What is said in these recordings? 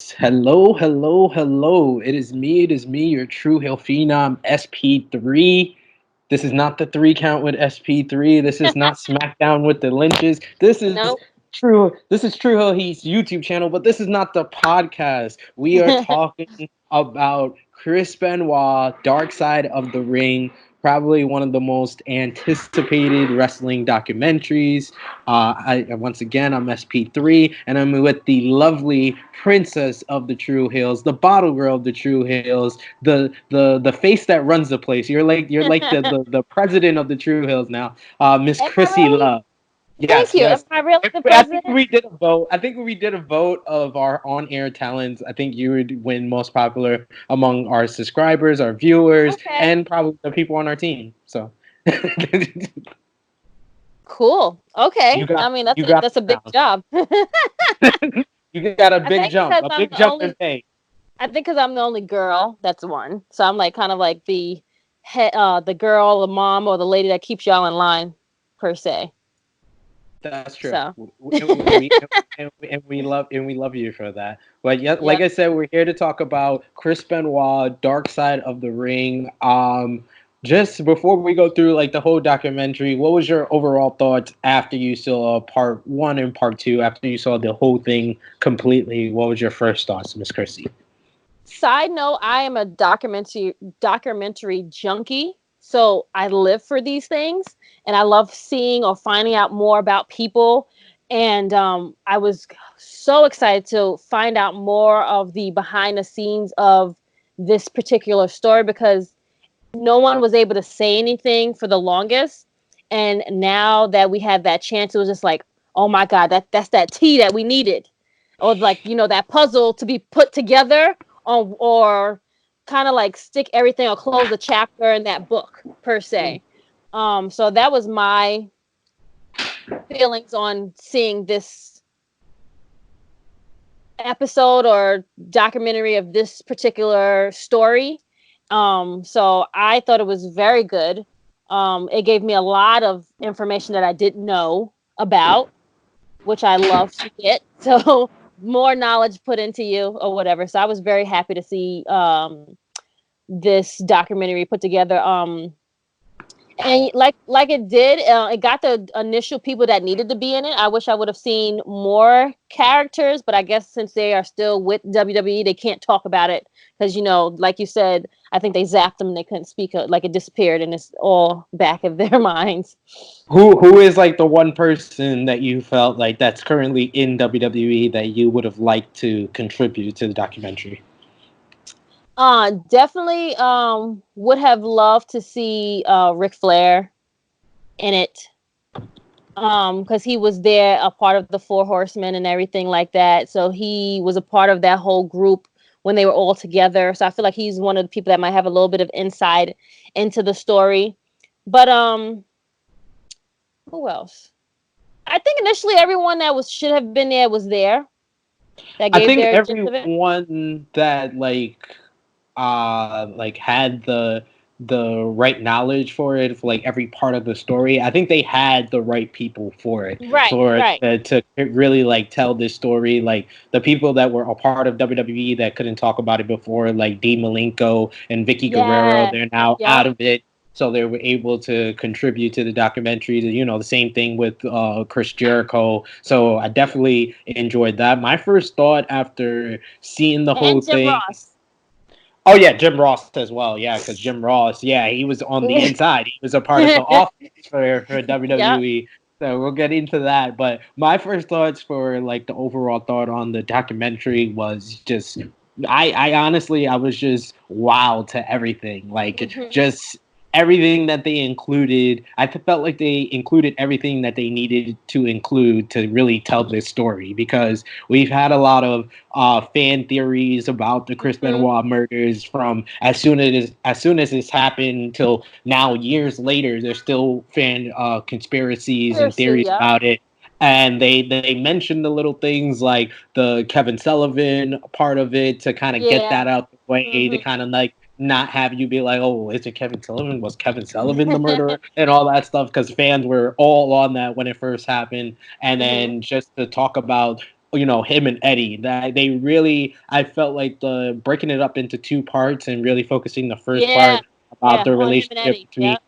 Hello, hello, hello. It is me, your Tru Heel Phenom SP3. This is not the three count with SP3. This is not SmackDown with the Lynches. Nope. True Heel Heat's YouTube channel, but this is not the podcast. We are talking about Chris Benoit, Dark Side of the Ring, probably one of the most anticipated wrestling documentaries. Once again, I'm SP3, and I'm with the lovely princess of the True Heels, the bottle girl of the True Heels, the face that runs the place. You're like the president of the True Heels now, Miss Am I Krssi really? Luv. Thank Yes, you. Am yes. I really the I think president? we did a vote. I think we did a vote of our on-air talents. I think you would win most popular among our subscribers, our viewers, Okay. and probably the people on our team. So Cool. Okay. you I got mean, you got that's a the big crown. job. You got I think because a I'm big the jump in only. pay. I think because I'm the only girl. That's one. So I'm like kind of like the girl, the mom, or the lady that keeps y'all in line, per se. That's true. So. And we love you for that. But yeah, like Yep. I said, we're here to talk about Chris Benoit, Dark Side of the Ring. Just before we go through like the whole documentary, what was your overall thoughts after you saw part one and part two? After you saw the whole thing completely, what was your first thoughts, Miss Chrissy? Side note: I am a documentary junkie, so I live for these things, and I love seeing or finding out more about people. And I was so excited to find out more of the behind the scenes of this particular story because no one was able to say anything for the longest. And now that we had that chance, it was just like, oh my God, that's that tea that we needed. Or like, that puzzle to be put together on or kind of like stick everything or close the chapter in that book per se. So that was my feelings on seeing this episode or documentary of this particular story. So I thought it was very good. It gave me a lot of information that I didn't know about, which I love to get. So more knowledge put into you or whatever. So I was very happy to see this documentary put together. And like it did, it got the initial people that needed to be in it. I wish I would have seen more characters, but I guess since they are still with WWE, they can't talk about it because like you said, I think they zapped them and they couldn't speak. Like it disappeared, and it's all back of their minds. Who is like the one person that you felt like that's currently in WWE that you would have liked to contribute to the documentary? Definitely would have loved to see Ric Flair in it. Because he was there, a part of the Four Horsemen and everything like that. So he was a part of that whole group when they were all together. So I feel like he's one of the people that might have a little bit of insight into the story. But who else? I think initially everyone that was should have been there was there. That I gave think their gist of it. everyone that had the right knowledge for it, for like every part of the story. I think they had the right people for it, Right, right. to really like tell this story. Like the people that were a part of WWE that couldn't talk about it before, like Dean Malenko and Vickie Guerrero, Yeah. they're now out Yep. of it. So they were able to contribute to the documentary. The same thing with Chris Jericho. So I definitely enjoyed that. My first thought after seeing the whole And Jim thing. Ross. Oh yeah, Jim Ross as well. Yeah, because Jim Ross, yeah, he was on the inside. He was a part of the office for Yep. WWE. So we'll get into that. But my first thoughts for like the overall thought on the documentary was just I honestly I was just wow to everything. Like Hmm. just everything that they included. I felt like they included everything that they needed to include to really tell this story because we've had a lot of fan theories about the Chris Hmm. Benoit murders from as soon as this happened till now years later. There's still fan conspiracies and Seriously, theories yep. about it. And they mentioned the little things like the Kevin Sullivan part of it to kind of get Yeah. that out the way, to Hmm. kind of like not have you be like, oh, is it Kevin Sullivan? Was Kevin Sullivan the murderer? And all that stuff because fans were all on that when it first happened. And Hmm. then just to talk about him and Eddie. That they really, I felt like the breaking it up into two parts and really focusing the first Yeah, part about yeah, the on him and relationship Eddie. between Yep.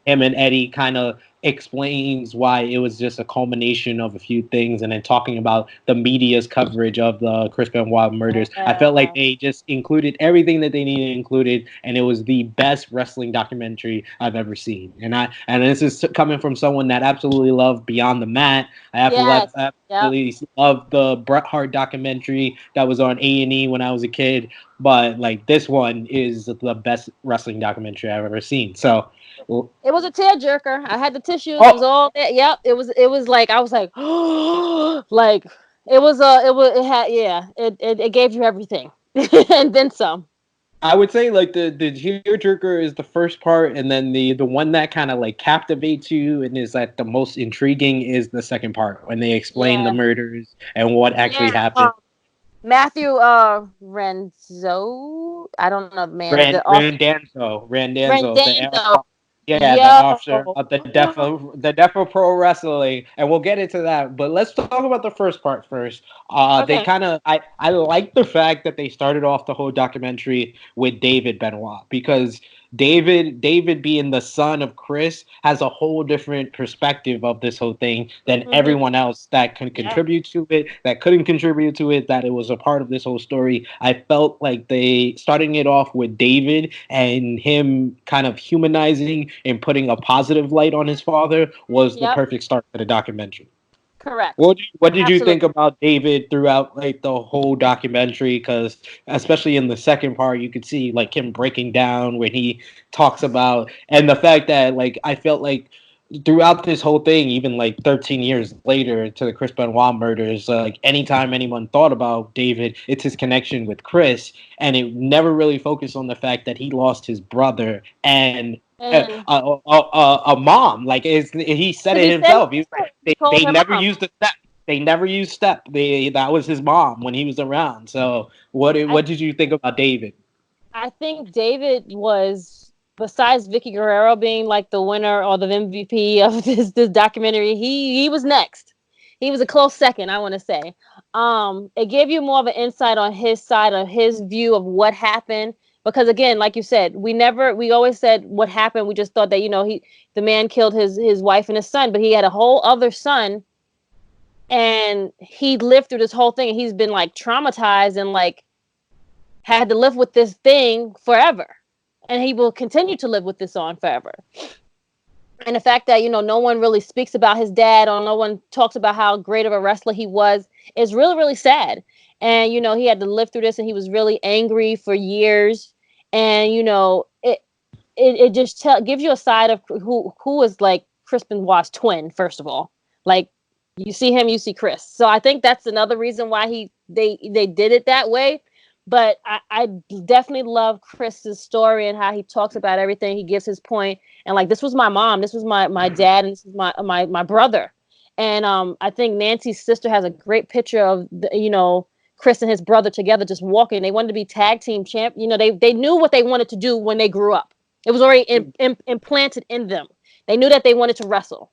him and Eddie kind of explains why it was just a culmination of a few things, and then talking about the media's coverage of the Chris Benoit murders. I felt like Yeah. they just included everything that they needed included, and it was the best wrestling documentary I've ever seen. And this is coming from someone that absolutely loved Beyond the Mat. Yes. Yep. Absolutely loved the Bret Hart documentary that was on A&E when I was a kid. But like this one is the best wrestling documentary I've ever seen. So It was a tearjerker. I had the tissues. It was oh, all that. Yep. It was like I was like, like it had yeah. It gave you everything, and then some. I would say like the tearjerker is the first part, and then the one that kind of like captivates you and is like the most intriguing is the second part when they explain the Yeah. murders and what actually Yeah. happened. Matthew Renzo. I don't know the man. The officer Randanzo, Randanzo. yeah, the officer Yo. of the Defa Pro Wrestling, and we'll get into that. But let's talk about the first part first. They Okay. kind of I like the fact that they started off the whole documentary with David Benoit because David being the son of Chris has a whole different perspective of this whole thing than Mhm. everyone else that can Yep. contribute to it, that couldn't contribute to it, that it was a part of this whole story. I felt like they starting it off with David and him kind of humanizing and putting a positive light on his father was the Yep. perfect start to the documentary. Correct. What did you think Absolutely. about David throughout like the whole documentary? Because especially in the second part, you could see like him breaking down when he talks about, and the fact that like I felt like throughout this whole thing, even like 13 years later to the Chris Benoit murders, like anytime anyone thought about David, it's his connection with Chris, and it never really focused on the fact that he lost his brother and And a mom. Like he said to it be fair, himself. He was like, he called they her never mom. used the step. They never used step. That was his mom when he was around. So I what did you think about David? I think David was, besides Vickie Guerrero being like the winner or the MVP of this documentary, he was next. He was a close second, I want to say. It gave you more of an insight on his side of his view of what happened. Because again, like you said, we always said what happened. We just thought that the man killed his wife and his son, but he had a whole other son, and he lived through this whole thing, and he's been like traumatized and like had to live with this thing forever, and he will continue to live with this on forever. And the fact that no one really speaks about his dad, or no one talks about how great of a wrestler he was, is really really sad. And he had to live through this, and he was really angry for years. And it just gives you a side of who is like Chris Benoit's twin. First of all, like, you see him, you see Chris. So I think that's another reason why they did it that way. But I definitely love Chris's story and how he talks about everything. He gives his point, and like, this was my mom, this was my dad, and this is my brother. And I think Nancy's sister has a great picture of Chris and his brother together just walking. They wanted to be tag team champ. They knew what they wanted to do when they grew up. It was already implanted in them. They knew that they wanted to wrestle,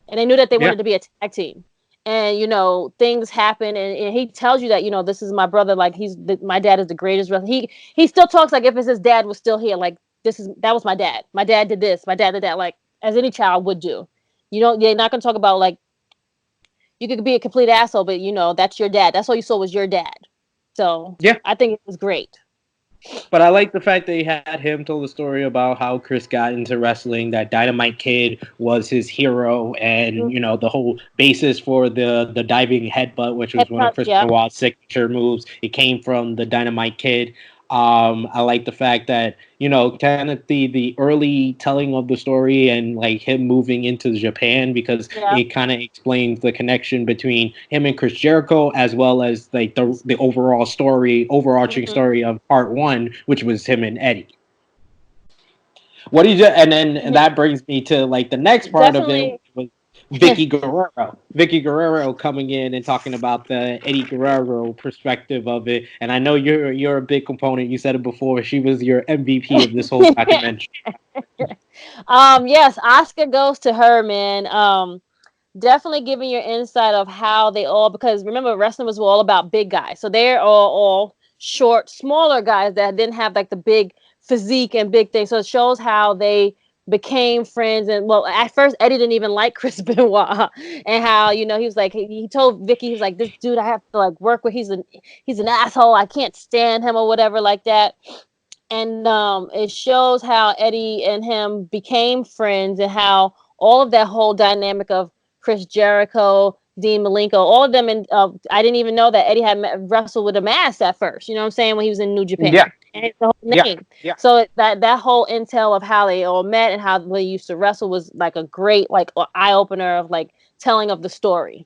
and they knew that they Yeah, wanted to be a tag team. And things happen, and he tells you that this is my brother. Like, my dad is the greatest wrestler. He still talks like if it's his dad was still here. Like, that was my dad. My dad did this. My dad did that. Like, as any child would do. You're not gonna talk about, like, you could be a complete asshole, but that's your dad. That's all you saw was your dad. So yeah. I think it was great. But I like the fact that he had him tell the story about how Chris got into wrestling. That Dynamite Kid was his hero, and the whole basis for the diving headbutt, which was one of Chris Yeah. Benoit's signature moves. It came from the Dynamite Kid. I like the fact that kind of the early telling of the story and like him moving into Japan because Yeah. it kind of explains the connection between him and Chris Jericho as well as like the overarching Hmm. story of part one, which was him and Eddie. What do you do? And then that brings me to like the next part of it, Definitely. which was Vickie Guerrero. Vickie Guerrero coming in and talking about the Eddie Guerrero perspective of it. And I know you're a big component. You said it before. She was your MVP of this whole documentary. Yes, Oscar goes to her, man. definitely giving your insight of how they all, because remember wrestling was all about big guys, so they're all short, smaller guys that didn't have like the big physique and big things. So it shows how they became friends. And well, at first Eddie didn't even like Chris Benoit, and how he was like, he told Vickie, he was like, this dude I have to like work with, he's an asshole, I can't stand him or whatever like that. And it shows how Eddie and him became friends, and how all of that whole dynamic of Chris Jericho, Dean Malenko, all of them. And I didn't even know that Eddie had wrestled with a mask at first. You know what I'm saying? When he was in New Yeah, Japan, and it's the whole yeah, name. yeah. So that whole intel of how they all met and how they used to wrestle was like a great like eye opener of like telling of the story.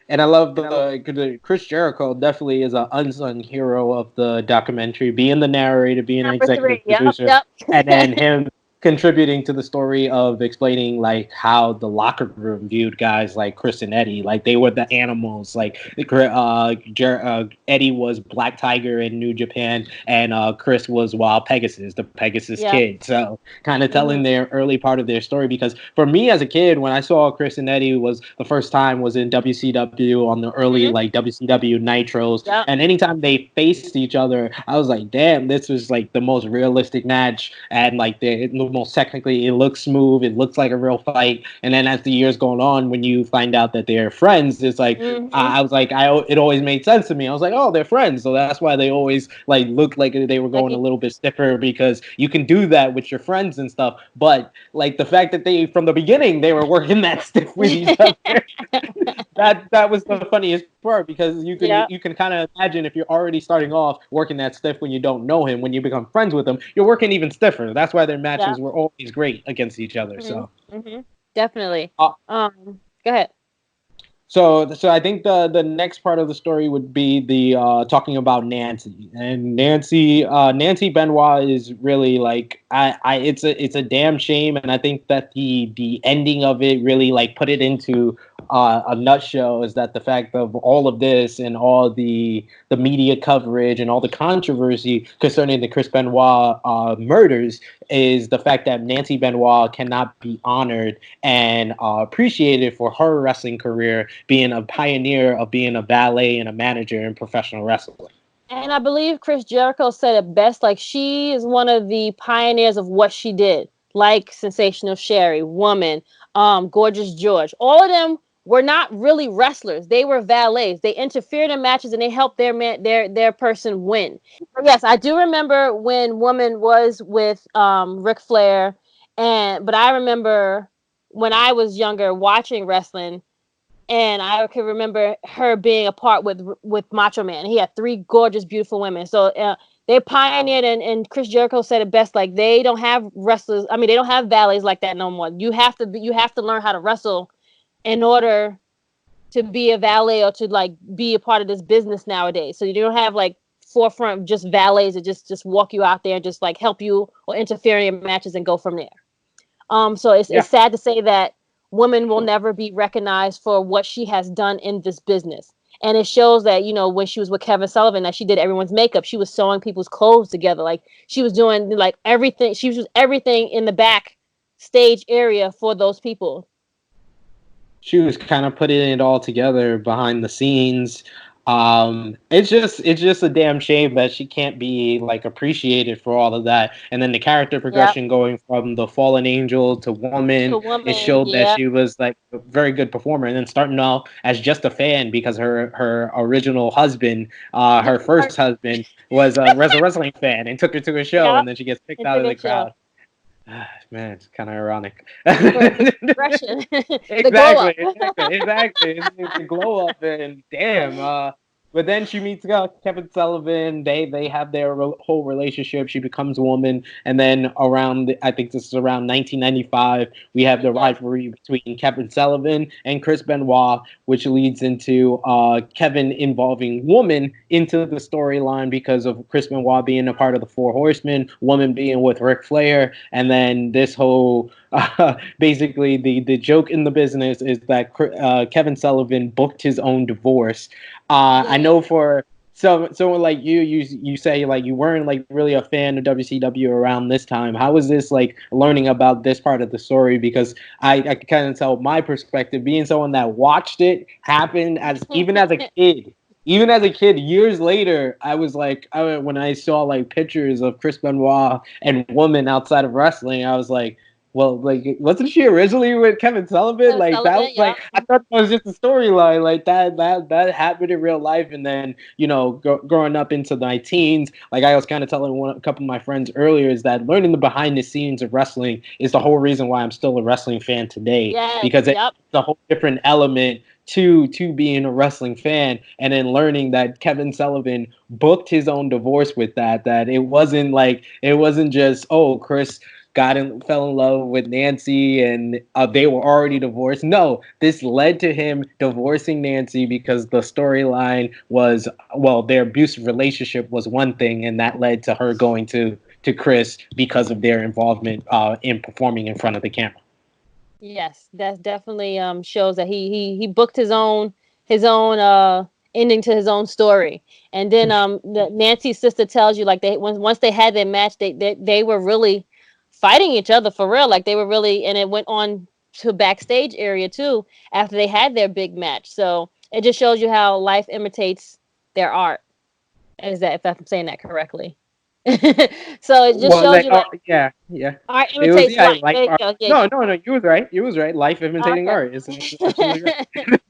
And I love the Chris Jericho definitely is an unsung hero of the documentary, being the narrator, being an Number three. executive Yep. producer, Yep. and then him contributing to the story of explaining like how the locker room viewed guys like Chris and Eddie, like they were the animals. Like Eddie was Black Tiger in New Japan, and Chris was Wild Pegasus, the Pegasus Yeah. kid. So kind of telling their early part of their story. Because for me as a kid, when I saw Chris and Eddie was the first time was in WCW on the early like WCW Nitros, Yep. and anytime they faced each other, I was like, damn, this was like the most realistic match, and like the most technically, it looks smooth, it looks like a real fight. And then as the years going on, when you find out that they're friends, it's like I was like, it always made sense to me. I was like, oh, they're friends, so that's why they always like looked like they were going a little bit stiffer, because you can do that with your friends and stuff. But like the fact that they from the beginning they were working that stiff with each other, that was the funniest part, because you can kind of imagine if you're already starting off working that stiff when you don't know him, when you become friends with him, you're working even stiffer. That's why their matches were always great against each other. So definitely. Go ahead. So I think the next part of the story would be the talking about Nancy. And Nancy Benoit is really like it's a damn shame, and I think that the ending of it really like put it into a nutshell, is that the fact of all of this and all the media coverage and all the controversy concerning the Chris Benoit murders is the fact that Nancy Benoit cannot be honored and appreciated for her wrestling career, being a pioneer of being a valet and a manager in professional wrestling. And I believe Chris Jericho said it best, like she is one of the pioneers of what she did, like Sensational Sherry, Woman, Gorgeous George. All of them were not really wrestlers. They were valets. They interfered in matches and they helped their person win. But yes, I do remember when Woman was with Ric Flair, but I remember when I was younger watching wrestling, and I can remember her being a part with Macho Man. He had three gorgeous, beautiful women. So they pioneered, and Chris Jericho said it best. Like they don't have wrestlers. I mean, they don't have valets like that no more. You have to learn how to wrestle in order to be a valet or to like be a part of this business nowadays. So you don't have like forefront just valets that just walk you out there and just like help you or interfere in your matches and go from there. So it's sad to say that women will never be recognized for what she has done in this business. And it shows that, when she was with Kevin Sullivan, that she did everyone's makeup. She was sewing people's clothes together. Like she was doing like everything. She was everything in the back stage area for those people. She was kind of putting it all together behind the scenes. It's just a damn shame that she can't be like appreciated for all of that. And then the character progression going from the fallen angel to woman, it showed that she was like a very good performer. And then starting off as just a fan, because her original husband, her first husband, was a wrestling fan and took her to a show, and then she gets picked out of the crowd. Man, it's kind of ironic. Exactly. It's a glow up, and damn. But then she meets Kevin Sullivan. They have their whole relationship. She becomes a woman, and then I think this is around 1995, we have the rivalry between Kevin Sullivan and Chris Benoit, which leads into Kevin involving Woman into the storyline because of Chris Benoit being a part of the Four Horsemen, Woman being with Ric Flair, and then this whole basically the joke in the business is that Kevin Sullivan booked his own divorce. I know for So like you say like you weren't like really a fan of WCW around this time. How was this like learning about this part of the story? Because I can kind of tell my perspective, being someone that watched it happen as even as a kid. Even as a kid, years later, I was like, when I saw like pictures of Chris Benoit and women outside of wrestling, I was like, well, like, wasn't she originally with Kevin Sullivan? Like that was Sullivan, like yeah. I thought that was just a storyline, like that happened in real life. And then growing up into my teens, like I was kind of telling a couple of my friends earlier, is that learning the behind the scenes of wrestling is the whole reason why I'm still a wrestling fan today, Yes, because it's yep. a whole different element to being a wrestling fan, and then learning that Kevin Sullivan booked his own divorce with that it wasn't just, oh, Chris fell in love with Nancy and they were already divorced. No, this led to him divorcing Nancy because the storyline was, well, their abusive relationship was one thing, and that led to her going to Chris because of their involvement in performing in front of the camera. Yes, that definitely shows that he booked his own ending to his own story. And then Nancy's sister tells you like once they had their match, they were really fighting each other for real. Like they were really, and it went on to backstage area too after they had their big match. So it just shows you how life imitates their art. Is that, if I'm saying that correctly? So it just Well, shows you like yeah, yeah. art It was, imitates yeah, life. like There you go. Yeah, no, no, no. You was right. You was right. Life imitating okay. art is absolutely right.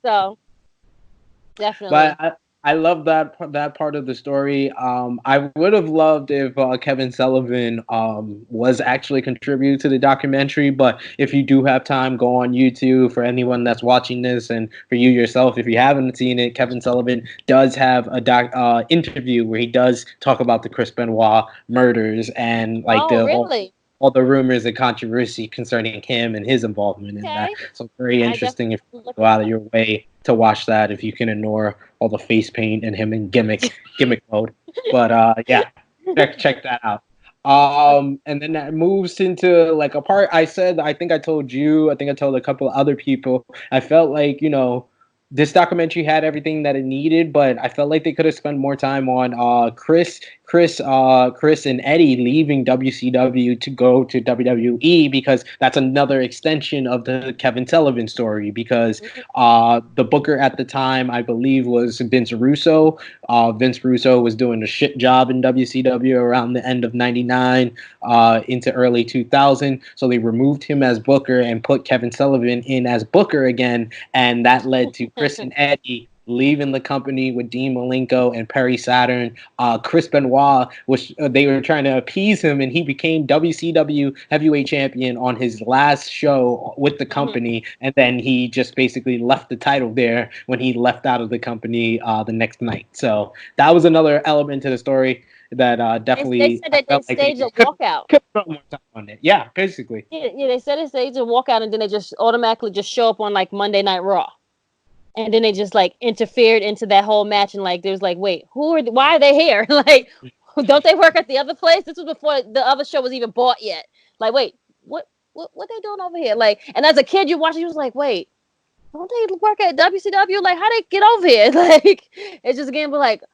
So But definitely. I love that part of the story. I would have loved if Kevin Sullivan was actually contributed to the documentary. But if you do have time, go on YouTube. For anyone that's watching this, and for you yourself, if you haven't seen it, Kevin Sullivan does have a interview where he does talk about the Chris Benoit murders and like Oh, the really? all the rumors and controversy concerning him and his involvement in that. Okay. So very I interesting if definitely you look go it out of up. your way to watch that, if you can ignore all the face paint and him in gimmick mode. But yeah, check that out. And then that moves into like a part. I think I told you, I think I told a couple of other people. I felt like, this documentary had everything that it needed, but I felt like they could have spent more time on Chris and Eddie leaving WCW to go to WWE, because that's another extension of the Kevin Sullivan story. Because the booker at the time, I believe, was Vince Russo. Vince Russo was doing a shit job in WCW around the end of '99 into early 2000, so they removed him as booker and put Kevin Sullivan in as booker again, and that led to Chris and Eddie leaving the company with Dean Malenko and Perry Saturn. Chris Benoit, which they were trying to appease him, and he became WCW heavyweight champion on his last show with the company, and then he just basically left the title there when he left out of the company the next night. So that was another element to the story that They definitely said I that they felt like they staged a could walkout. have spent more time on it. Yeah, basically. Yeah, they said they staged a walkout, and then they just automatically just show up on like Monday Night Raw, and then they just like interfered into that whole match, and like there was like, wait, why are they here? Like, don't they work at the other place? This was before the other show was even bought yet. Like, wait, what they doing over here? Like, and as a kid, you watch it, you was like, wait, don't they work at WCW? Like, how they get over here? Like, it's just again, but like,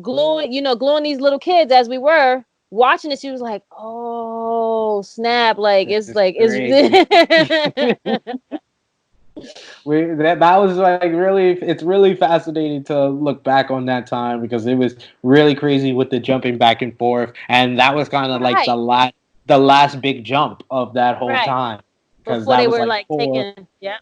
gluing these little kids as we were watching this. She was like, oh snap! This is crazy. That was like really, it's really fascinating to look back on that time, because it was really crazy with the jumping back and forth, and that was kind of like right, the last big jump of that whole right. time, because Before they were like taking, yeah.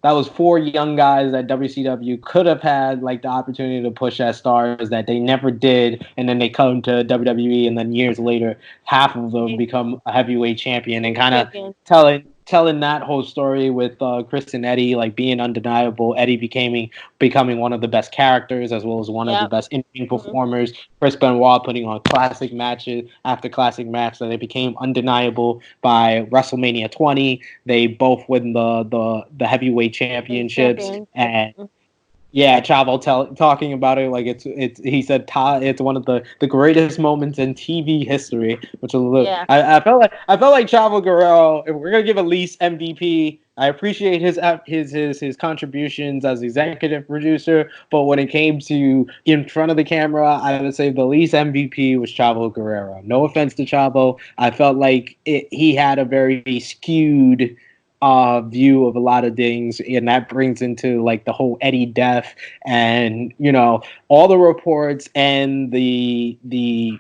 that was four young guys that WCW could have had like the opportunity to push as stars that they never did, and then they come to WWE, and then years later, half of them become a heavyweight champion, and kind of Champion. telling that whole story with Chris and Eddie like being undeniable. Eddie becoming one of the best characters as well as one of the Yep. best in-ring Mm-hmm. performers. Chris Benoit putting on classic matches after classic match that they became undeniable. By WrestleMania 20, they both win the heavyweight championships, Championship. and Yeah, Chavo talking about it like it's. He said it's one of the greatest moments in TV history, which is a little. Yeah. I felt like Chavo Guerrero. If we're gonna give Elise MVP, I appreciate his contributions as executive producer, but when it came to in front of the camera, I would say the least MVP was Chavo Guerrero. No offense to Chavo, I felt like he had a very skewed view of a lot of things, and that brings into like the whole Eddie death, and all the reports and the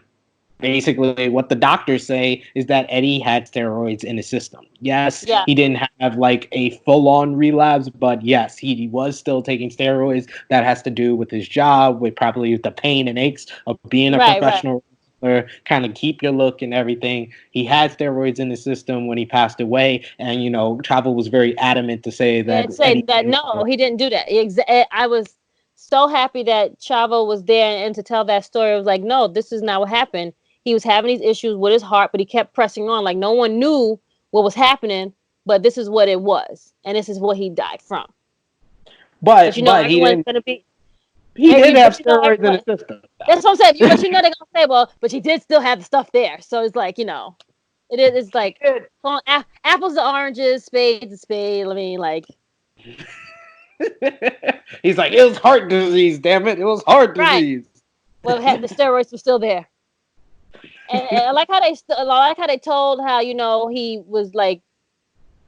basically what the doctors say is that Eddie had steroids in his system. Yes, Yeah. he didn't have like a full-on relapse, but yes, he was still taking steroids. That has to do with his job, with probably the pain and aches of being a Right. Right. professional wrestler, kind of keep your look and everything. He had steroids in his system when he passed away, and Chavo was very adamant to say that And say Eddie that didn't. no, he didn't do that. I was so happy that Chavo was there and to tell that story. It was like, no, this is not what happened. He was having these issues with his heart, but he kept pressing on. Like no one knew what was happening, but this is what it was, and this is what he died from. But But he everyone's didn't. gonna be, He did have but steroids in everyone. his system. That's what I'm saying. But they're gonna say, well, but he did still have the stuff there. So it's like, it is. It's like apples to oranges, spades to spade. I mean, like, He's like, it was heart disease, damn it. It was heart right. disease. Well, the steroids were still there. And I like how I like how they told how he was like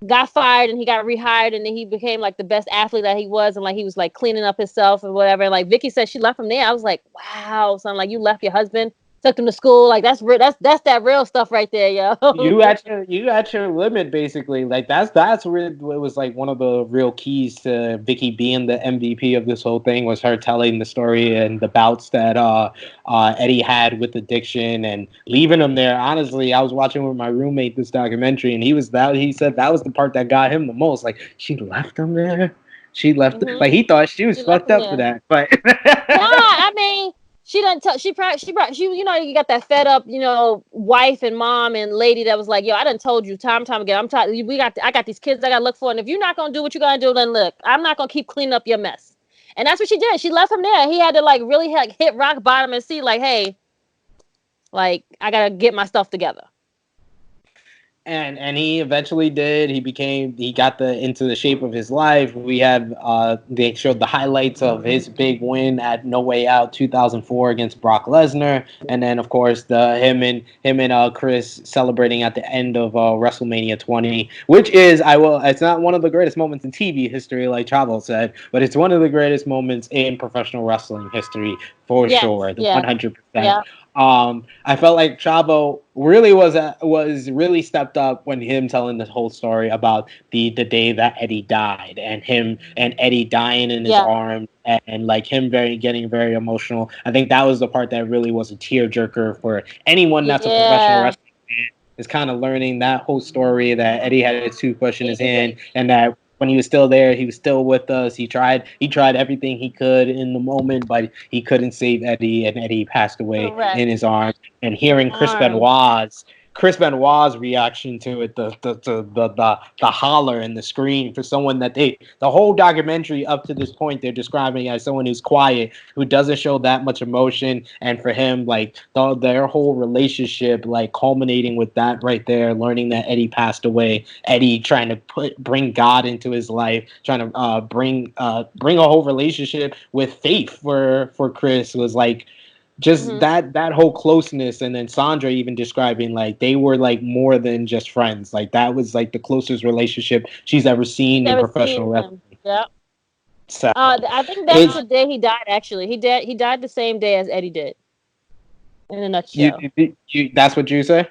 got fired and he got rehired and then he became like the best athlete that he was and like he was like cleaning up himself and whatever. And like Vickie said, she left him there. I was like, wow, son, like you left your husband, took him to school. Like that's real. That's that real stuff right there, yo. You at your limit basically. Like that's where it was like one of the real keys to Vickie being the MVP of this whole thing was her telling the story and the bouts that Eddie had with addiction and leaving him there. Honestly, I was watching with my roommate this documentary and he said that was the part that got him the most. Like she left him there. She left like he thought she was She left fucked him up for there. that. But Nah, I mean, she doesn't tell. She you got that fed up, wife and mom and lady that was like, yo, I done told you time and time again. I'm tired. I got these kids I gotta look for, and if you're not gonna do what you gotta do, then look, I'm not gonna keep cleaning up your mess. And that's what she did. She left him there. He had to like really like hit rock bottom and see like, hey, like I gotta get my stuff together. And he eventually did. He got into the shape of his life. They showed the highlights of his big win at No Way Out 2004 against Brock Lesnar, and then of course him and Chris celebrating at the end of WrestleMania 20, which is it's not one of the greatest moments in TV history like Chavo said, but it's one of the greatest moments in professional wrestling history for sure. The 100%. Yeah. I felt like Chavo really was really stepped up when him telling the whole story about the day that Eddie died and him and Eddie dying in his arms and like him getting very emotional. I think that was the part that really was a tearjerker for anyone that's a professional wrestling fan, is kind of learning that whole story that Eddie had his toothbrush in his hand and that when he was still there, he was still with us. He tried everything he could in the moment, but he couldn't save Eddie, and Eddie passed away in his arms. And hearing Chris Benoit's reaction to it, the holler and the scream for someone that the whole documentary up to this point they're describing as someone who's quiet, who doesn't show that much emotion, and for him like their whole relationship like culminating with that right there, learning that Eddie passed away, Eddie trying to bring God into his life, trying to bring a whole relationship with faith for Chris was like just that whole closeness, and then Sandra even describing like they were like more than just friends. Like that was like the closest relationship she's ever seen in professional wrestling. Yeah. So I think that's the day he died. Actually, he died the same day as Eddie did. In a nutshell. That's what you say?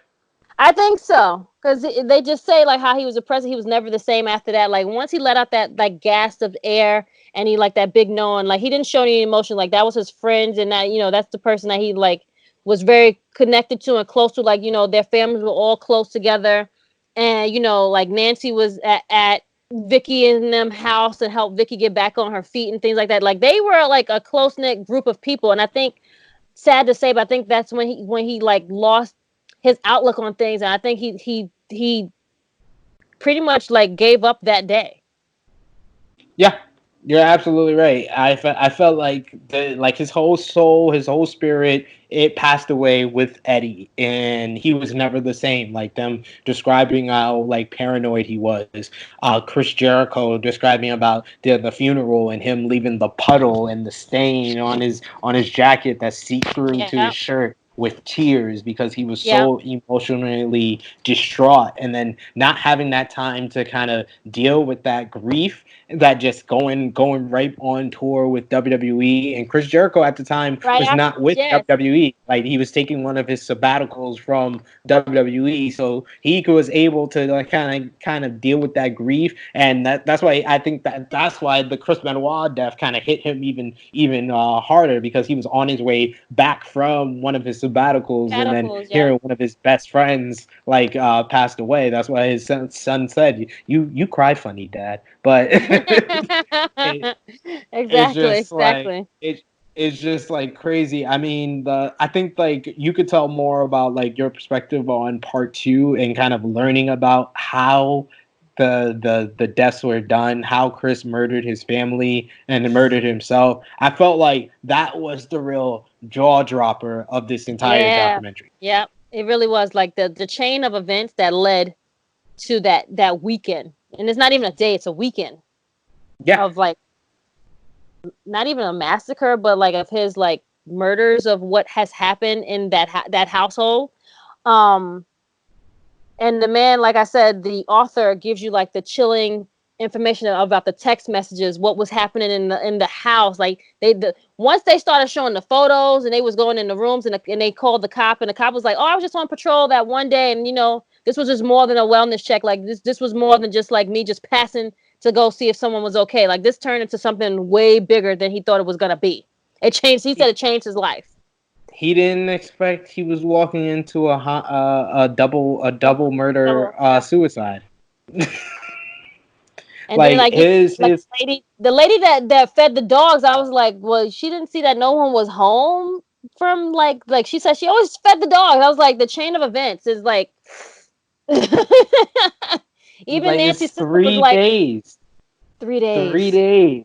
I think so, because they just say like how he was a president. He was never the same after that. Like once he let out that like gasp of air and he like that big no, and like he didn't show any emotion. Like that was his friends, and that that's the person that he like was very connected to and close to. Like their families were all close together, and like Nancy was at Vickie and them house and helped Vickie get back on her feet and things like that. Like they were like a close knit group of people, and I think sad to say, but I think that's when he like lost his outlook on things, and I think he pretty much like gave up that day. Yeah, You're absolutely right. I felt like his whole soul, his whole spirit, it passed away with Eddie, and he was never the same. Like them describing how like paranoid he was. Chris Jericho describing about the funeral and him leaving the puddle and the stain on his jacket that seeped through to Yeah, his shirt with tears because he was yeah, so emotionally distraught, and then not having that time to kind of deal with that grief, that just going right on tour with WWE. And Chris Jericho at the time right was after, not with yes, WWE. Like he was taking one of his sabbaticals from WWE, so he was able to like kind of deal with that grief. And that's why I think that's why the Chris Benoit death kind of hit him even harder, because he was on his way back from one of his sabbaticals, and then radicals, yep. hearing one of his best friends like passed away. That's why his son said, "You cry funny, Dad." But it, it's Exactly, just like exactly. it's just like crazy. I mean, the I think like you could tell more about like your perspective on part two and kind of learning about how the deaths were done, how Chris murdered his family and then murdered himself. I felt like that was the real jaw dropper of this entire Yeah, documentary. yep. It really was like the chain of events that led to that weekend, and it's not even a day; it's a weekend Yeah, of like not even a massacre, but like of his like murders of what has happened in that household. Um, and the man, like I said, the author gives you like the chilling information about the text messages, what was happening in the house. Like once they started showing the photos and they was going in the rooms, and they called the cop, and the cop was like, "Oh, I was just on patrol that one day, and this was just more than a wellness check. Like this was more than just like me just passing to go see if someone was okay. Like this turned into something way bigger than he thought it was gonna be. It changed. He said it changed his life. he didn't expect he was walking into a double murder So, yeah. suicide. And then Like like his the lady that fed the dogs, I was like, well, she didn't see that no one was home from like she said she always fed the dogs. I was like, the chain of events is like even like Nancy's it's sister was three like days, 3 3 days. days,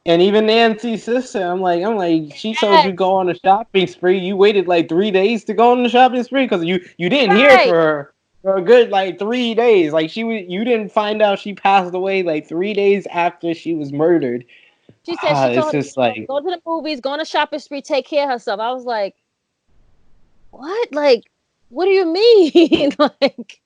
and even Nancy's sister, I'm like, she told you Yes, go on a shopping spree. You waited like 3 days to go on the shopping spree because you didn't hear right. for her for a good like 3 days. Like you didn't find out she passed away like 3 days after she was murdered. She said she It's told her, just like go to the movies, go on a shopping spree, take care of herself. I was like, what? Like, what do you mean? Like,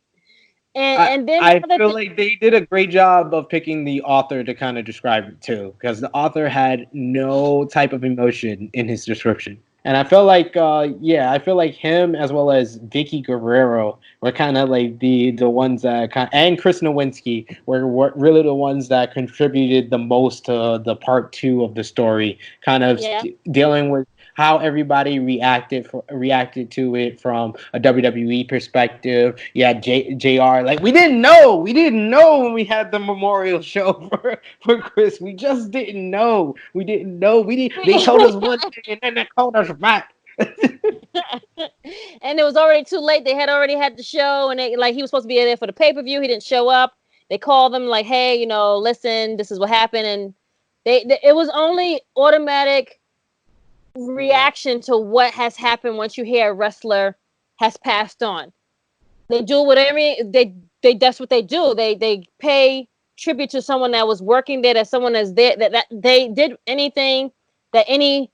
and then the I other feel thing, like they did a great job of picking the author to kind of describe it too, because the author had no type of emotion in his description. And I feel like, I feel like him as well as Vickie Guerrero were kind of like the ones that and Chris Nowinski were really the ones that contributed the most to the part two of the story, kind of yeah. dealing with how everybody reacted to it from a WWE perspective. Yeah, Jr. Like we didn't know when we had the memorial show for Chris. We just didn't know. We didn't know. We did. They told us one thing and then they told us back. And it was already too late. They had already had the show, and he was supposed to be there for the pay-per-view. He didn't show up. They called them like, "Hey, listen, this is what happened," and it was only automatic reaction to what has happened once you hear a wrestler has passed on. They do whatever they that's what they do. They pay tribute to someone that was working there, that someone that's there, that they did anything that any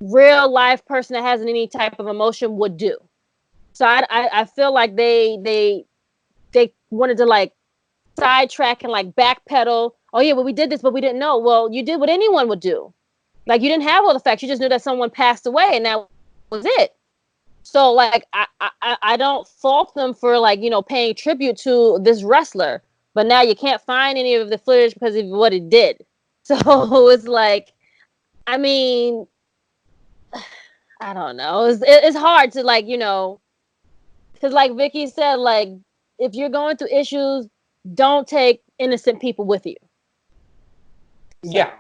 real life person that has any type of emotion would do. So I feel like they wanted to like sidetrack and like backpedal. Oh yeah, well we did this, but we didn't know. Well, you did what anyone would do. Like you didn't have all the facts. You just knew that someone passed away, and that was it. So like I don't fault them for like paying tribute to this wrestler, but now you can't find any of the footage because of what it did. So it's like, I mean, I don't know. It's hard to like because like Vickie said, like if you're going through issues, don't take innocent people with you. Yeah,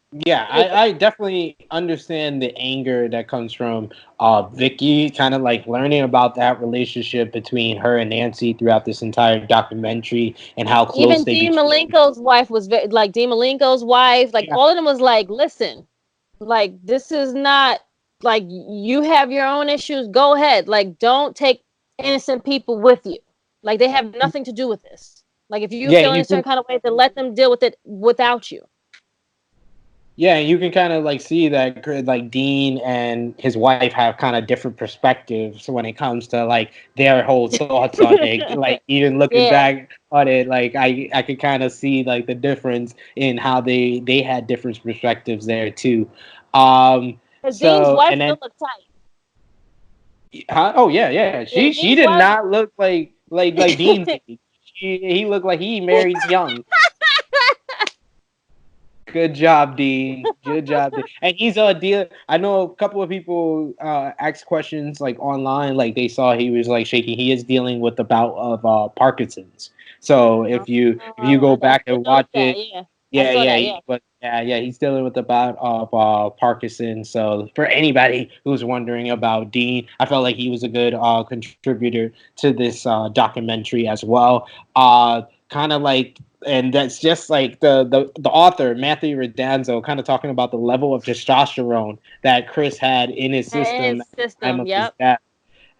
So Yeah, I definitely understand the anger that comes from Vickie, kind of like learning about that relationship between her and Nancy throughout this entire documentary and how close Even they Dean became. Malenko's wife was like Dean Malenko's wife, like Yeah, all of them was like, listen, like this is not like you have your own issues. Go ahead, like don't take innocent people with you. Like they have nothing to do with this. Like if you yeah, feel in you a certain can. kind of way, then let them deal with it without you. Yeah, you can kind of like see that like Dean and his wife have kind of different perspectives when it comes to like their whole thoughts on it. Like even looking Yeah, back on it, like I could kind of see like the difference in how they had different perspectives there too. because Dean's So wife and still then looked tight. oh yeah, Yeah, she Dean's did wife. not look like Dean's age. He looked like he married young. Good job, Dean. Good job, Dean. And he's a deal. I know a couple of people asked questions like online, like they saw he was like shaking. He is dealing with the bout of Parkinson's. So if you go I back did and watch notice that. it, Yeah, I yeah, saw yeah, that. Yeah. yeah, he's dealing with the bout of Parkinson's. So for anybody who's wondering about Dean, I felt like he was a good contributor to this documentary as well. Kind of like, and that's just like the author Matthew Redanzo kind of talking about the level of testosterone that Chris had in his And system his at the time system. of his Yep. death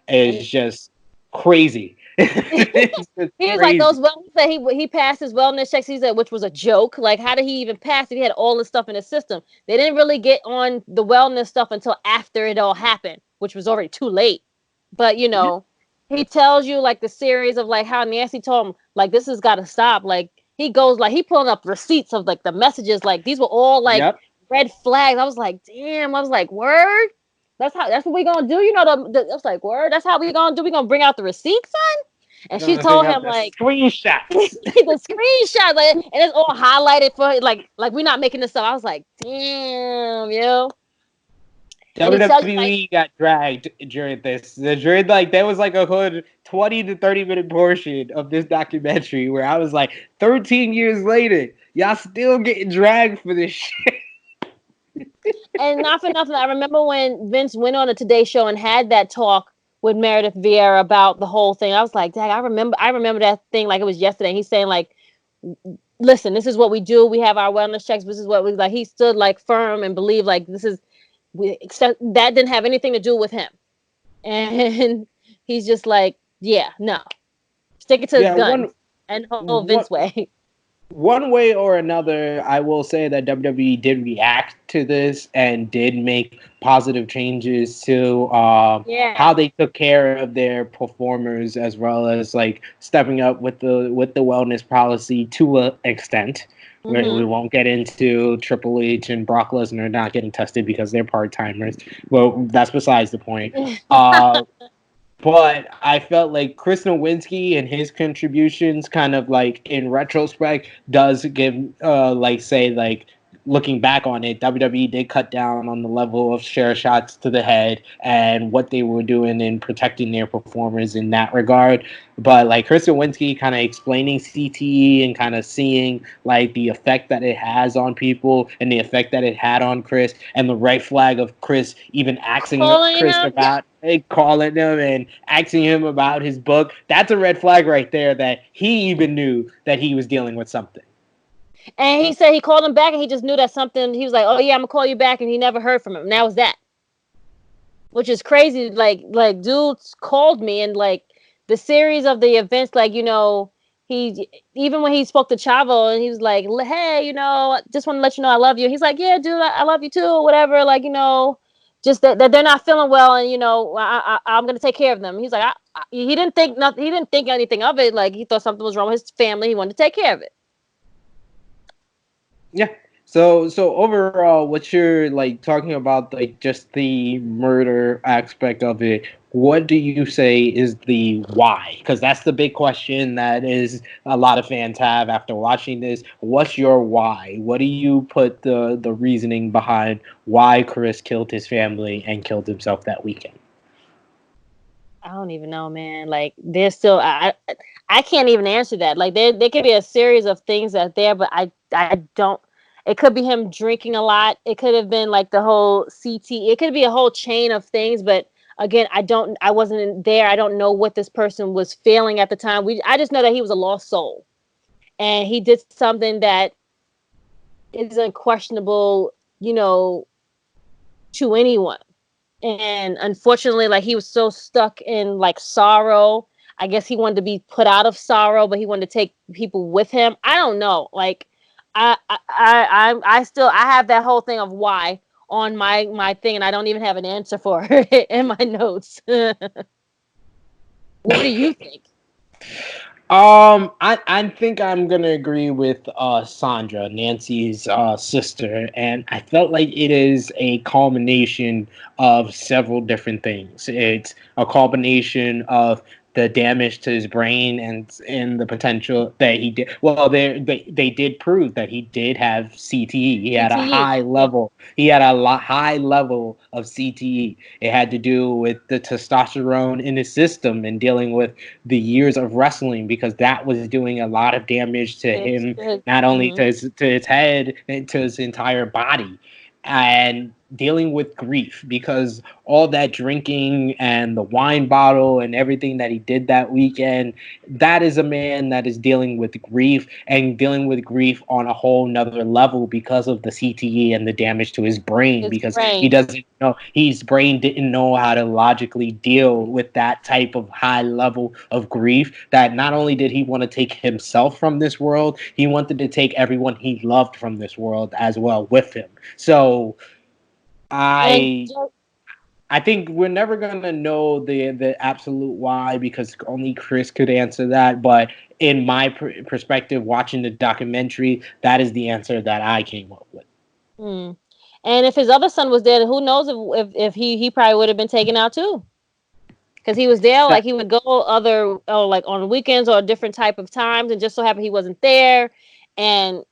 And is just crazy. It's just he was like crazy. those. Well, he said he passed his wellness checks. He said, which was a joke. Like, how did he even pass it? He had all this stuff in his system. They didn't really get on the wellness stuff until after it all happened, which was already too late. But Yeah, he tells you like the series of like how Nancy told him like this has got to stop. Like he goes like he pulling up receipts of like the messages. Like these were all like yep. red flags. I was like, damn. I was like, word. That's what we gonna do. I was like, word. That's how we gonna do. We gonna bring out the receipts, son. And she Gonna bring told up him the like screenshots. the screenshot, like, and it's all highlighted for like we're not making this up. I was like, damn, yo. And he tells you like, WWE got dragged during this. During like there was like a good 20 to 30 minute portion of this documentary where I was like, 13 years later, y'all still getting dragged for this shit. and not for nothing, I remember when Vince went on the Today Show and had that talk with Meredith Vieira about the whole thing. I was like, dang, I remember that thing like it was yesterday. He's saying like, listen, this is what we do. We have our wellness checks. This is what we like. He stood like firm and believed like this is except that didn't have anything to do with him. And he's just like, yeah, no, stick it to his Yeah, guns and whole one Vince way. one way or another, I will say that WWE did react to this and did make positive changes to Yeah. how they took care of their performers, as well as like stepping up with the wellness policy to an extent. We Hmm. won't get into Triple H and Brock Lesnar not getting tested because they're part timers. Well, that's besides the point. Uh, but I felt like Chris Nowinski and his contributions, kind of like in retrospect, does give like say like looking back on it, WWE did cut down on the level of share shots to the head and what they were doing in protecting their performers in that regard. But like Chris Nowinski kind of explaining CTE and kind of seeing like the effect that it has on people and the effect that it had on Chris, and the red flag of Chris even asking Calling Chris him. about calling him and asking him about his book. That's a red flag right there that he even knew that he was dealing with something. And he said he called him back and he just knew that something. He was like, oh, yeah, I'm going to call you back. And he never heard from him. And that was that, which is crazy. Like dudes called me and like the series of the events, like, he, even when he spoke to Chavo and he was like, hey, just want to let you know I love you. He's like, yeah, dude, I love you too, or whatever. Like, just that they're not feeling well, and I'm gonna take care of them. He's like, he didn't think nothing. He didn't think anything of it. Like he thought something was wrong with his family. He wanted to take care of it. Yeah. So overall, what you're like talking about, like just the murder aspect of it, what do you say is the why? Because that's the big question that is a lot of fans have after watching this. What's your why? What do you put the reasoning behind why Chris killed his family and killed himself that weekend? I don't even know, man. Like there's still I can't even answer that. Like there could be a series of things out there, but I don't. It could be him drinking a lot. It could have been like the whole CT. It could be a whole chain of things, but again, I wasn't there. I don't know what this person was feeling at the time. I just know that he was a lost soul, and he did something that is unquestionable, to anyone. And unfortunately, like, he was so stuck in like sorrow. I guess he wanted to be put out of sorrow, but he wanted to take people with him. I don't know. Like, I still, I have that whole thing of why on my thing, and I don't even have an answer for it in my notes. What do you think? I think I'm gonna agree with Sandra, Nancy's sister, and I felt like it is a culmination of several different things. It's a culmination of the damage to his brain and the potential that he did. Well, they did prove that he did have CTE. He had a CTE. high Yeah. level. He had a high level of CTE. It had to do with the testosterone in his system and dealing with the years of wrestling, because that was doing a lot of damage to him, not only Mhm. to his head and to his entire body, and dealing with grief, because all that drinking and the wine bottle and everything that he did that weekend, that is a man that is dealing with grief, and dealing with grief on a whole nother level because of the CTE and the damage to his brain, His because he brain. doesn't know, his brain didn't know how to logically deal with that type of high level of grief, that not only did he want to take himself from this world, he wanted to take everyone he loved from this world as well with him. So And I I think we're never gonna know the absolute why, because only Chris could answer that. But in my perspective, watching the documentary, that is the answer that I came up with. mm. And if his other son was there, who knows if he probably would have been taken out too. Because he was there, like That he would go other, like on weekends or different type of times, and just so happened he wasn't there, and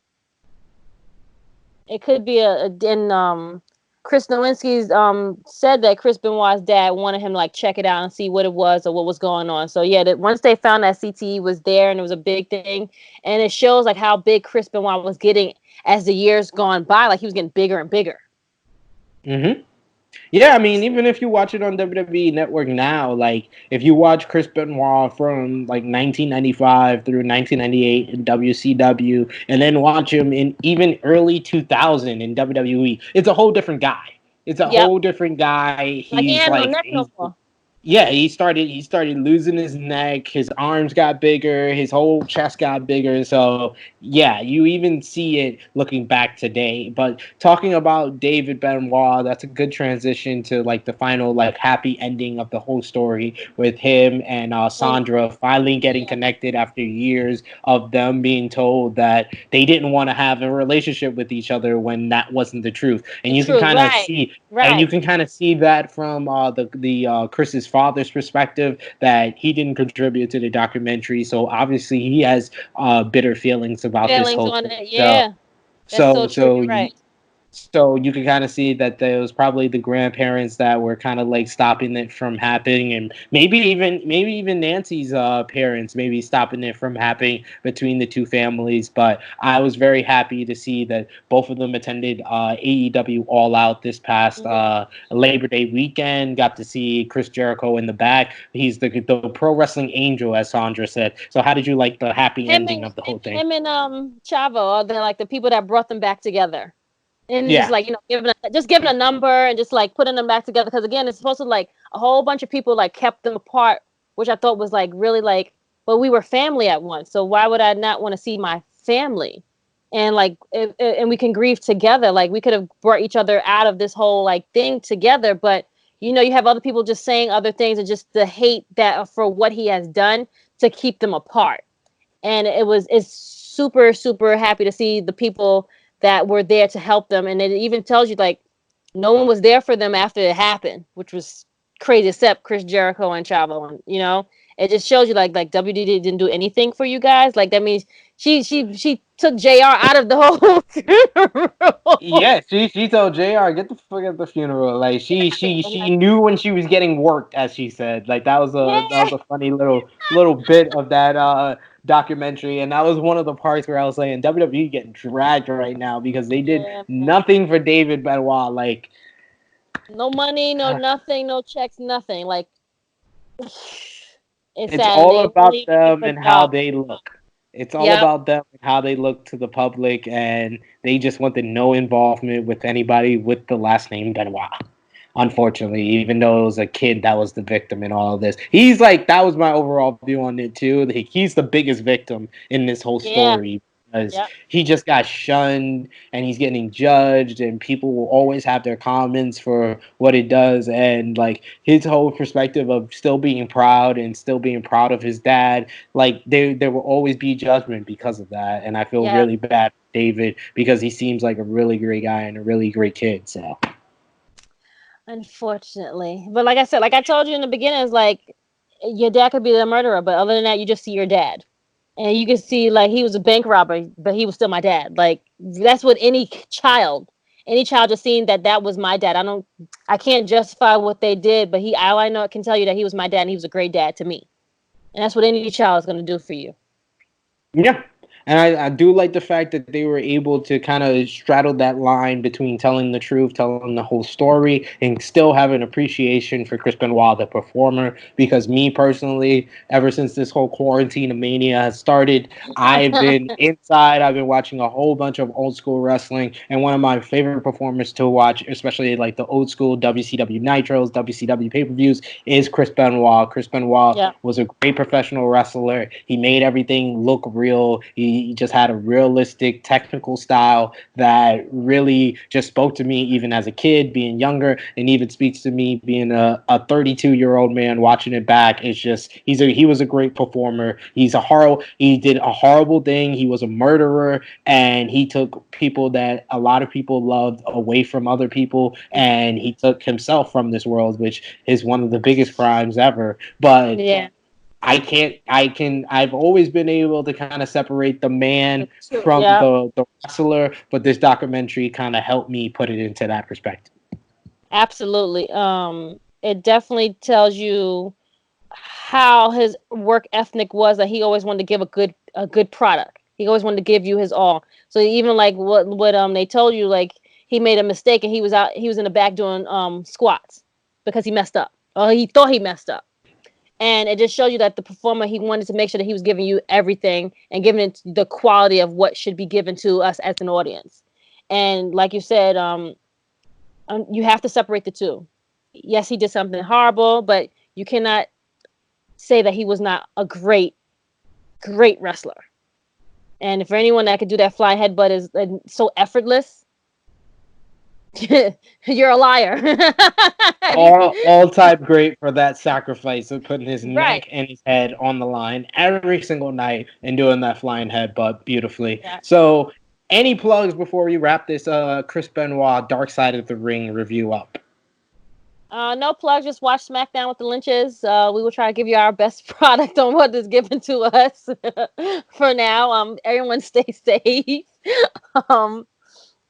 it could be and Chris Nowinski's said that Chris Benoit's dad wanted him to like check it out and see what it was or what was going on. So yeah, that once they found that CTE was there and it was a big thing, and it shows like how big Chris Benoit was getting as the years gone by, like he was getting bigger and bigger. Mm-hmm. Yeah, I mean, even if you watch it on WWE Network now, like if you watch Chris Benoit from like 1995 through 1998 in WCW, and then watch him in even early 2000 in WWE, it's a whole different guy. It's a Yep, whole different guy. like he He's had no like neck no he's more. yeah, he started losing his neck, his arms got bigger, his whole chest got bigger. So yeah, you even see it looking back today. But talking about David Benoit, that's a good transition to like the final like happy ending of the whole story, with him and When Sandra finally getting yeah, connected after years of them being told that they didn't want to have a relationship with each other when that wasn't the truth. the And you can truth, kind of right, see and you right. can kind of see that from the Chris's father's perspective, that he didn't contribute to the documentary, so obviously he has bitter feelings about this Feelings whole on thing. it, So yeah. That's so so true. so You're right. so you can kind of see that there was probably the grandparents that were kind of like stopping it from happening, and maybe even Nancy's parents maybe stopping it from happening between the two families. But I was very happy to see that both of them attended AEW All Out this past Hmm. Labor Day weekend. Got to see Chris Jericho in the back. He's the pro wrestling angel, as Sandra said. So how did you like the happy Him ending and of the whole thing? him and Chavo are the like the people that brought them back together. And just Yeah. like giving a number and just like putting them back together, because again it's supposed to like a whole bunch of people like kept them apart, which I thought was like really like, well, we were family at once, so why would I not want to see my family? And like and we can grieve together, like we could have brought each other out of this whole like thing together, but you have other people just saying other things and just the hate that for what he has done to keep them apart. And it's super super happy to see the people that were there to help them, and it even tells you like no one was there for them after it happened, which was crazy except Chris Jericho and Chavo, and it just shows you like WD didn't do anything for you guys. Like that means she took JR out of the whole funeral. Yeah, she told JR, get the fuck at the funeral. Like she knew when she was getting worked, as she said. Like that Yeah, was a funny little bit of that documentary, and that was one of the parts where I was saying WWE getting dragged right now because they did yeah, man. nothing for David Benoit. Like No money, no nothing, no checks, nothing. Like it's it's sad, and all they won't about even give them a and how job. they look. It's all Yep. about them and how they look to the public, and they just wanted no involvement with anybody with the last name Benoit. Unfortunately, even though it was a kid that was the victim in all of this, he's like that was my overall view on it too. He's the biggest victim in this whole Yeah. story because Yep. he just got shunned and he's getting judged, and people will always have their comments for what it does, and like his whole perspective of still being proud and still being proud of his dad. Like there will always be judgment because of that, and I feel Yeah. really bad for David because he seems like a really great guy and a really great kid. So. Unfortunately, but like I said, like I told you in the beginning, it's like your dad could be the murderer, but other than that, you just see your dad, and you can see like he was a bank robber, but he was still my dad. Like that's what any child just seeing that was my dad. I can't justify what they did, but all I know I can tell you that he was my dad, and he was a great dad to me, and that's what any child is gonna do for you. Yeah. And I do like the fact that they were able to kind of straddle that line between telling the truth, telling the whole story, and still have an appreciation for Chris Benoit, the performer. Because me personally, ever since this whole quarantine mania has started, I've been inside. I've been watching a whole bunch of old school wrestling. And one of my favorite performers to watch, especially like the old school WCW Nitros, WCW pay per views, is Chris Benoit. Chris Benoit Yeah, was a great professional wrestler. He made everything look real. He just had a realistic technical style that really just spoke to me even as a kid, being younger, and even speaks to me being a 32-year-old man watching it back. It's just he was a great performer. He did a horrible thing. He was a murderer, and he took people that a lot of people loved away from other people, and he took himself from this world, which is one of the biggest crimes ever. But yeah. I've always been able to kind of separate the man from Yeah. the wrestler, but this documentary kind of helped me put it into that perspective. Absolutely. It definitely tells you how his work ethic was, that he always wanted to give a good product. He always wanted to give you his all. So even like what they told you, like he made a mistake and he was in the back doing squats because he messed up. Or he thought he messed up. And it just shows you that the performer, he wanted to make sure that he was giving you everything and giving it the quality of what should be given to us as an audience. And like you said, you have to separate the two. Yes, he did something horrible, but you cannot say that he was not a great wrestler. And for anyone that could do that flying headbutt is so effortless, you're a liar. All time great for that sacrifice of putting his Right. neck and his head on the line every single night and doing that flying headbutt beautifully. Yeah. So, any plugs before we wrap this Chris Benoit Dark Side of the Ring review up? No plugs. Just watch SmackDown with the Lynches. We will try to give you our best product on what is given to us for now. Everyone stay safe. um,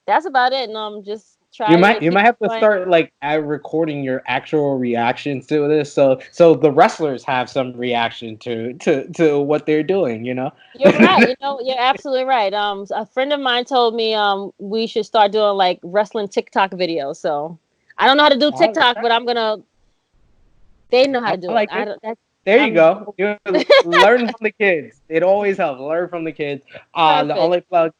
that's about it. And just try to You keep might have to going. start like recording your actual reactions to this, so the wrestlers have some reaction to what they're doing. You know. You're right. You're absolutely right. A friend of mine told me we should start doing like wrestling TikTok videos. So I don't know how to do All TikTok, right. but I'm gonna. They know how to I do it. like I it. don't. That's There you I'm go. You learn from the kids. It always helps. Learn from the kids. The perfect.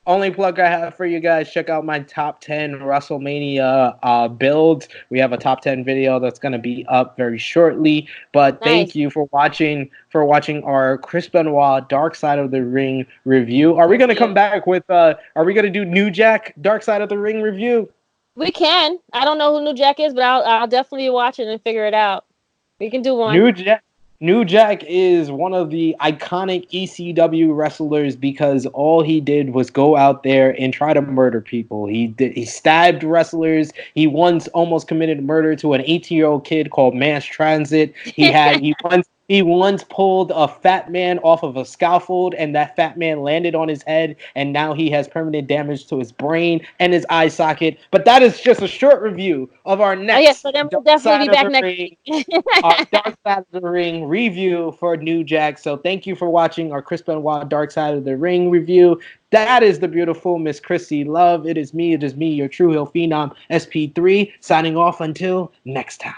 only plug I have for you guys, check out my top 10 WrestleMania builds. We have a top 10 video that's going to be up very shortly. But thank Nice you for watching our Chris Benoit Dark Side of the Ring review. Are we going to come review. back with are we going to do New Jack Dark Side of the Ring review? We can. I don't know who New Jack is, but I'll definitely watch it and figure it out. We can do one. New Jack New Jack is one of the iconic ECW wrestlers because all he did was go out there and try to murder people. He stabbed wrestlers. He once almost committed murder to an 18-year-old kid called Mass Transit. He once pulled a fat man off of a scaffold, and that fat man landed on his head, and now he has permanent damage to his brain and his eye socket. But that is just a short review of our Oh yeah, next so then we'll Dark definitely be Side of back the next Ring week. our Dark Side of the Ring review for New Jack. So thank you for watching our Chris Benoit Dark Side of the Ring review. That is the beautiful Miss Krssi Luv. It is me, your Tru Heel Phenom SP3, signing off until next time.